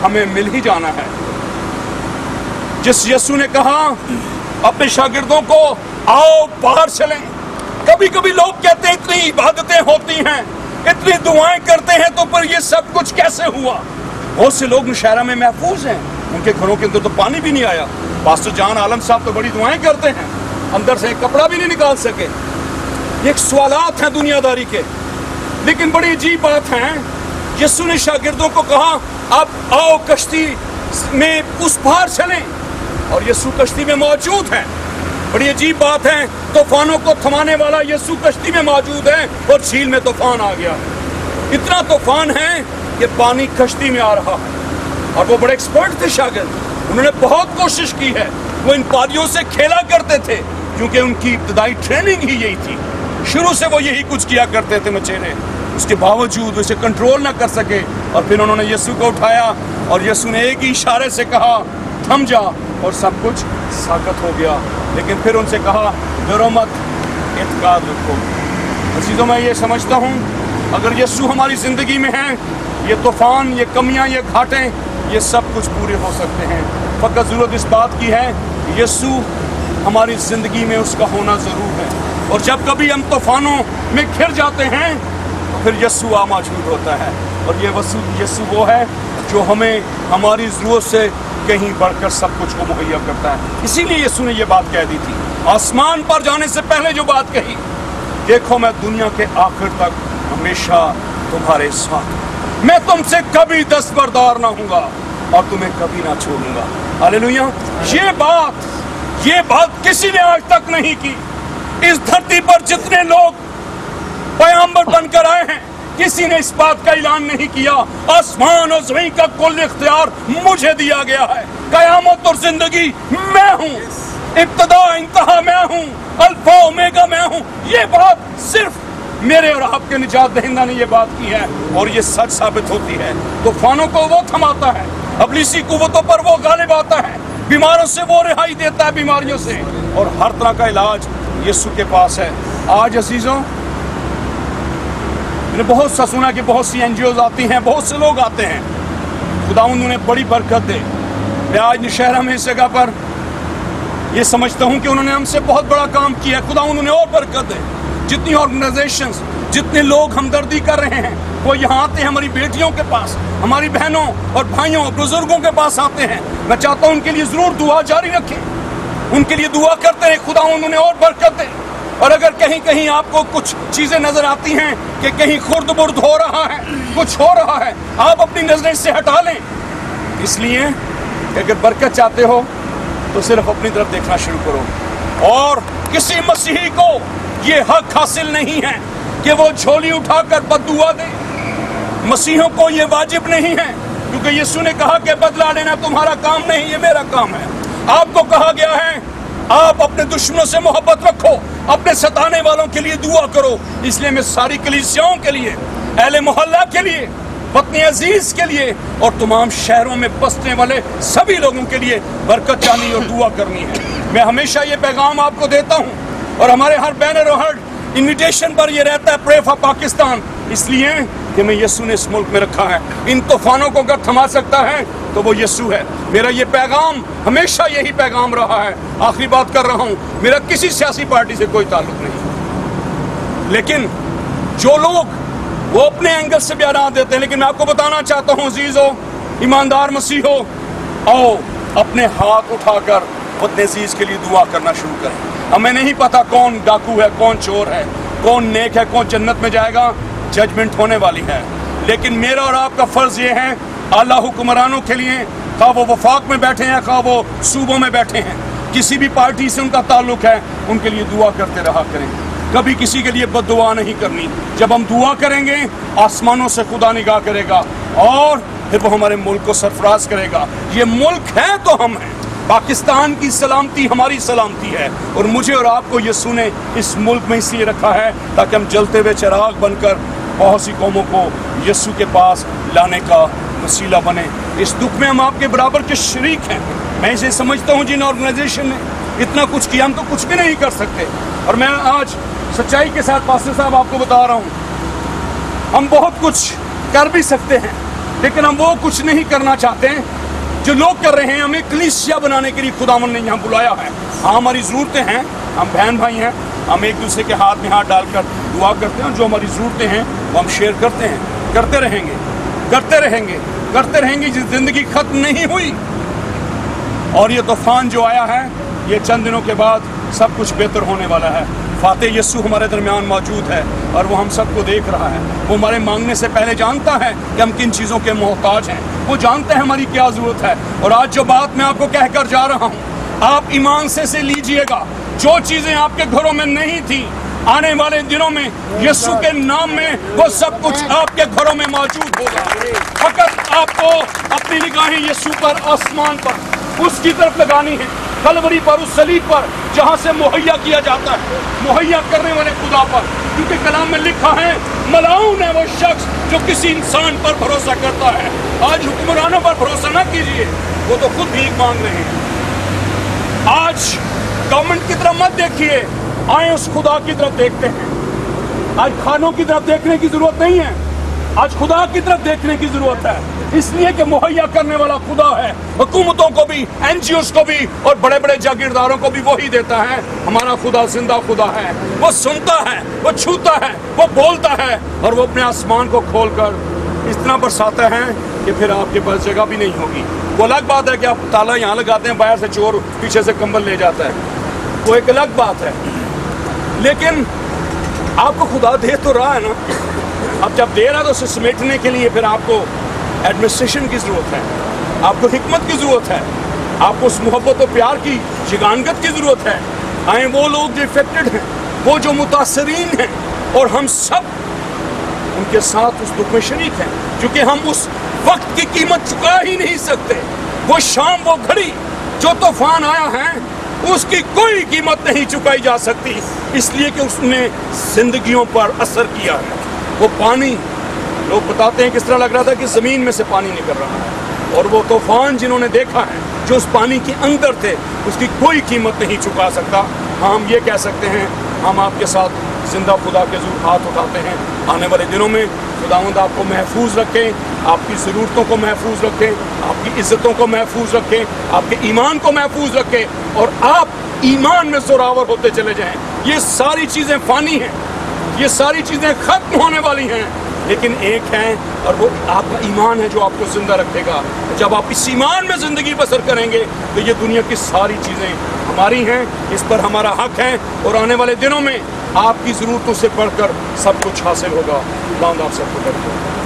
हमें मिल ही जाना है। जिस यीशु ने कहा अपने शागिर्दों को आओ बाहर चलें। कभी कभी लोग कहते हैं इतनी इबादतें होती हैं, इतनी दुआएं करते हैं, तो पर ये सब कुछ कैसे हुआ? बहुत से लोग मुशायरा में महफूज हैं, उनके घरों के अंदर तो पानी भी नहीं आया। पास्टर जान आलम साहब तो बड़ी दुआएं करते हैं, अंदर से एक कपड़ा भी नहीं निकाल सके। ये सवालात हैं दुनियादारी के। लेकिन बड़ी अजीब बात है, यीशु ने शागिर्दों को कहा अब आओ कश्ती में उस पार चलें, और यीशु कश्ती में मौजूद है। बड़ी अजीब बात है, तूफानों को थमाने वाला यीशु कश्ती में मौजूद है और झील में तूफान आ गया है। इतना तूफान है कि पानी कश्ती में आ रहा है। और वो बड़े एक्सपर्ट थे शागिर्द, उन्होंने बहुत कोशिश की है। वो इन पारियों से खेला करते थे क्योंकि उनकी इब्तदाई ट्रेनिंग ही यही थी। शुरू से वो यही कुछ किया करते थे मचेरे। उसके बावजूद उसे कंट्रोल ना कर सके, और फिर उन्होंने यीशु को उठाया और यीशु ने एक ही इशारे से कहा थम जा, और सब कुछ साकत हो गया। लेकिन फिर उनसे कहा डरो मत, इत्काद रखो। अजीजों, मैं ये समझता हूँ अगर यीशु हमारी ज़िंदगी में है, ये तूफान, ये कमियाँ, ये घाटें, ये सब कुछ पूरे हो सकते हैं। फ़कत ज़रूरत इस बात की है कि यीशु हमारी ज़िंदगी में उसका होना ज़रूर है। और जब कभी हम तूफानों में घिर जाते हैं तो फिर यीशु आ मौजूद होता है। और ये यीशु वो है जो हमें हमारी ज़रूरत से कहीं बढ़कर सब कुछ को मुहैया करता है। इसीलिए यीशु ने ये बात कह दी थी आसमान पर जाने से पहले जो बात कही, देखो मैं दुनिया के आखिर तक हमेशा तुम्हारे साथ, मैं तुमसे कभी दस्तबरदार ना हूँगा और तुम्हें कभी ना छोड़ूंगा। हालेलुया। ये बात किसी ने आज तक नहीं की। इस धरती पर जितने लोग पैगंबर बनकर आए हैं, किसी ने इस बात का ऐलान नहीं किया आसमान और ज़मीन का कुल इख्तियार मुझे दिया गया है। कयामत और जिंदगी मैं हूँ, इब्तिदा इंतहा मैं हूँ, अल्फा ओमेगा मैं हूँ। ये बात सिर्फ मेरे और आपके निजात दहिंदा ने ये बात की है, और ये सच साबित होती है। तूफानों को वो थमाता है, अबलीसी कुव्वतों पर वो गालिब आता है, बीमारों से वो रिहाई देता है बीमारियों से, और हर तरह का इलाज यीशु के पास है। आज अजीजों, मैंने बहुत सा सुना कि बहुत सी एनजीओज आती हैं, बहुत से लोग आते हैं। खुदावंद उन्हें बड़ी बरकत दे। मैं आज नौशहरा में इस जगह पर ये समझता हूँ कि उन्होंने हमसे बहुत बड़ा काम किया है। खुदावंद उन्हें और बरकत दे। जितनी ऑर्गेनाइजेशंस, जितने लोग हमदर्दी कर रहे हैं, वो यहाँ आते हैं हमारी बेटियों के पास, हमारी बहनों और भाइयों, बुजुर्गों के पास आते हैं। मैं चाहता हूँ उनके लिए ज़रूर दुआ जारी रखें, उनके लिए दुआ करते हैं खुदावंद उन्हें और बरकत दे। और अगर कहीं कहीं आपको कुछ चीज़ें नज़र आती हैं कि कहीं खुर्द बुर्द हो रहा है, कुछ हो रहा है, आप अपनी नज़रें से हटा लें। इसलिए कि अगर बरकत चाहते हो तो सिर्फ अपनी तरफ देखना शुरू करो। और किसी मसीही को ये हक हासिल नहीं है कि वो झोली उठाकर बद्दुआ दे। मसीहों को ये वाजिब नहीं है, क्योंकि यीशु ने कहा कि बदला लेना तुम्हारा काम नहीं, ये मेरा काम है। आपको कहा गया है आप अपने दुश्मनों से मोहब्बत रखो, अपने सताने वालों के लिए दुआ करो। इसलिए मैं सारी कलीसियाओं के लिए, अहले मोहल्ला के लिए, वतन अजीज के लिए और तमाम शहरों में बसने वाले सभी लोगों के लिए बरकत चाहनी और दुआ करनी है। मैं हमेशा ये पैगाम आपको देता हूँ, और हमारे हर बैनर और हर इन्विटेशन पर ये रहता है प्रे फॉर पाकिस्तान, इसलिए कि मैं यीशु ने इस मुल्क में रखा है। इन तूफानों को अगर थमा सकता है तो वो यीशु है। मेरा ये पैगाम हमेशा यही पैगाम रहा है। आखिरी बात कर रहा हूँ, मेरा किसी सियासी पार्टी से कोई ताल्लुक नहीं, लेकिन जो लोग वो अपने एंगल से बयान देते हैं, लेकिन मैं आपको बताना चाहता हूँ अजीजों, ईमानदार मसीहो, आओ अपने हाथ उठाकर वतन अजीज के लिए दुआ करना शुरू करें। हमें नहीं पता कौन डाकू है, कौन चोर है, कौन नेक है, कौन जन्नत में जाएगा, जजमेंट होने वाली है। लेकिन मेरा और आपका फर्ज ये है आला हुक्मरानों के लिए, खा वो वफाक में बैठे हैं, खा वो सूबों में बैठे हैं, किसी भी पार्टी से उनका ताल्लुक है, उनके लिए दुआ करते रहा करें। कभी किसी के लिए बद्दुआ नहीं करनी। जब हम दुआ करेंगे आसमानों से खुदा निगाह करेगा और फिर वो हमारे मुल्क को सरफराज करेगा। ये मुल्क है तो हम हैं। पाकिस्तान की सलामती हमारी सलामती है, और मुझे और आपको यीशु ने इस मुल्क में इसलिए रखा है ताकि हम जलते हुए चिराग बनकर बहुत सी कौमों को यीशु के पास लाने का वसीला बने। इस दुख में हम आपके बराबर के शरीक हैं। मैं इसे समझता हूँ जिन ऑर्गेनाइजेशन ने इतना कुछ किया, हम तो कुछ भी नहीं कर सकते। और मैं आज सच्चाई के साथ पास्टर साहब आपको बता रहा हूँ, हम बहुत कुछ कर भी सकते हैं, لیکن ہم وہ کچھ نہیں کرنا چاہتے ہیں جو لوگ کر رہے ہیں. ہمیں کلیسیا بنانے کے لیے خداوند نے یہاں بلایا ہے. ہاں ہماری ضرورتیں ہیں, ہم بہن بھائی ہیں, ہم ایک دوسرے کے ہاتھ میں ہاتھ ڈال کر دعا کرتے ہیں, جو ہماری ضرورتیں ہیں وہ ہم شیئر کرتے ہیں. کرتے رہیں گے, کرتے رہیں گے, کرتے رہیں گے. زندگی ختم نہیں ہوئی, اور یہ طوفان جو آیا ہے یہ چند دنوں کے بعد سب کچھ بہتر ہونے والا ہے. فاتح یسوع ہمارے درمیان موجود ہے اور وہ ہم سب کو دیکھ رہا ہے. وہ ہمارے مانگنے سے پہلے جانتا ہے کہ ہم کن چیزوں کے محتاج ہیں. وہ جانتا ہے ہماری کیا ضرورت ہے. اور آج جو بات میں آپ کو کہہ کر جا رہا ہوں, آپ ایمان سے لیجئے گا. جو چیزیں آپ کے گھروں میں نہیں تھیں, آنے والے دنوں میں یسوع کے نام میں وہ سب کچھ آپ کے گھروں میں موجود ہوگا. فقط آپ کو اپنی نگاہیں یسوع پر, آسمان پر, اس کی طرف لگانی ہے, کلوری پر, اس صلیب پر جہاں سے مہیا کیا جاتا ہے, مہیا کرنے والے خدا پر. کیونکہ کلام میں لکھا ہے ملعون ہے وہ شخص جو کسی انسان پر بھروسہ کرتا ہے. آج حکمرانوں پر بھروسہ نہ کیجیے, وہ تو خود بھیک مانگ رہے ہیں. آج گورنمنٹ کی طرف مت دیکھیے, آئیں اس خدا کی طرف دیکھتے ہیں. آج کھانوں کی طرف دیکھنے کی ضرورت نہیں ہے, آج خدا کی طرف دیکھنے کی ضرورت ہے. اس لیے کہ مہیا کرنے والا خدا ہے. حکومتوں کو بھی, این جی اوز کو بھی, اور بڑے بڑے جاگیرداروں کو بھی وہی دیتا ہے. ہمارا خدا زندہ خدا ہے. وہ سنتا ہے, وہ چھوتا ہے, وہ بولتا ہے, اور وہ اپنے آسمان کو کھول کر اس طرح برساتا ہے کہ پھر آپ کے پاس جگہ بھی نہیں ہوگی. وہ الگ بات ہے کہ آپ تالا یہاں لگاتے ہیں, باہر سے چور پیچھے سے کمبل لے جاتا ہے, وہ ایک الگ بات ہے. لیکن آپ کو خدا دے تو رہا ہے نا. اب جب دے رہا ہے تو اسے سمیٹنے کے لیے پھر آپ کو ایڈمنسٹریشن کی ضرورت ہے, آپ کو حکمت کی ضرورت ہے, آپ کو اس محبت و پیار کی شگانگت کی ضرورت ہے. آئیں وہ لوگ جو افیکٹڈ ہیں, وہ جو متاثرین ہیں, اور ہم سب ان کے ساتھ اس دکھ میں شریک ہیں, کیونکہ ہم اس وقت کی قیمت چکا ہی نہیں سکتے. وہ شام, وہ گھڑی جو طوفان آیا ہے, اس کی کوئی قیمت نہیں چکائی جا سکتی, اس لیے کہ اس نے زندگیوں پر اثر کیا ہے. وہ پانی, لوگ بتاتے ہیں کس طرح لگ رہا تھا کہ زمین میں سے پانی نکل رہا ہے, اور وہ طوفان جنہوں نے دیکھا ہے, جو اس پانی کے اندر تھے, اس کی کوئی قیمت نہیں چکا سکتا. ہم یہ کہہ سکتے ہیں, ہم آپ کے ساتھ زندہ خدا کے ضرور ہاتھ اٹھاتے ہیں. آنے والے دنوں میں خداوند آپ کو محفوظ رکھیں, آپ کی ضرورتوں کو محفوظ رکھیں, آپ کی عزتوں کو محفوظ رکھیں, آپ کے ایمان کو محفوظ رکھیں, اور آپ ایمان میں زوراور ہوتے چلے جائیں. یہ ساری چیزیں فانی ہیں, یہ ساری چیزیں ختم ہونے والی ہیں, لیکن ایک ہے, اور وہ آپ کا ایمان ہے جو آپ کو زندہ رکھے گا. جب آپ اس ایمان میں زندگی بسر کریں گے تو یہ دنیا کی ساری چیزیں ہماری ہیں, اس پر ہمارا حق ہے, اور آنے والے دنوں میں آپ کی ضرورتوں سے بڑھ کر سب کچھ حاصل ہوگا. خدا آپ سب کو کرتے ہیں.